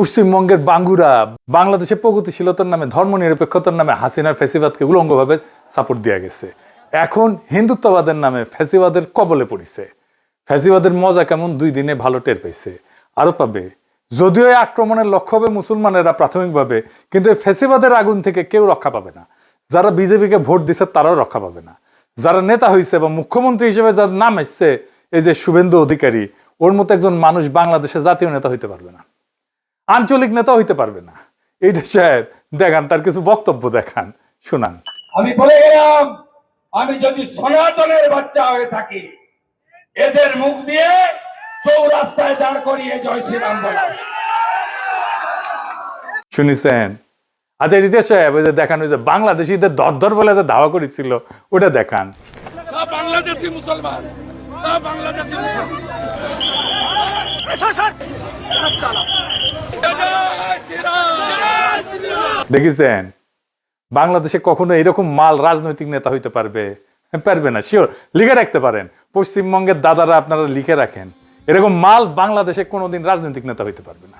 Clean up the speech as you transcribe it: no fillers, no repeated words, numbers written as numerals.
পশ্চিমবঙ্গের বাঙ্গুরা বাংলাদেশের প্রগতিশীলতার নামে ধর্মনিরপেক্ষতার নামে হাসিনার ফ্যাসিবাদকে উলঙ্গভাবে সাপোর্ট দেওয়া গেছে। এখন হিন্দুত্ববাদের নামে ফ্যাসিবাদের কবলে পড়িছে। ফ্যাসিবাদের মজা কেমন 2 দিনে ভালো টের পাইছে, আরো পাবে। যদিও এই আক্রমণের লক্ষ্য হবে মুসলমানেরা প্রাথমিকভাবে, কিন্তু এই ফ্যাসিবাদের আগুন থেকে কেউ রক্ষা পাবে না। যারা বিজেপিকে ভোট দিচ্ছে তারাও রক্ষা পাবে না। যারা নেতা হয়েছে বা মুখ্যমন্ত্রী হিসেবে যার নাম এসছে, এই যে শুভেন্দু অধিকারী, ওর মতো একজন মানুষ বাংলাদেশে জাতীয় নেতা হইতে পারবে না, আঞ্চলিক নেতা হইতে পারবে না। এইটা সাহেব দেখান, তার কিছু বক্তব্য দেখান, শুনান। আমি বলে গেলাম, আমি যদি সনাতনের বাচ্চা হয়ে থাকি, এদের মুখ দিয়ে চৌরাস্তায় দাঁড় করিয়ে জয় শ্রীরাম বলা। শুনিছেন? আচ্ছা রিটেশ সাহেব, ওই যে দেখান, ওই যে বাংলাদেশিদের দরদর বলে যে দাওয়া করেছিল, ওটা দেখান। সব বাংলাদেশি মুসলমান, সব বাংলাদেশি মুসলমান। দেখেছেন? বাংলাদেশে কখনো এরকম মাল রাজনৈতিক নেতা হইতে পারবে পারবে না। শিওর লিখে রাখতে পারেন, পশ্চিমবঙ্গের দাদারা আপনারা লিখে রাখেন, এরকম মাল বাংলাদেশে কোনোদিন রাজনৈতিক নেতা হইতে পারবে না।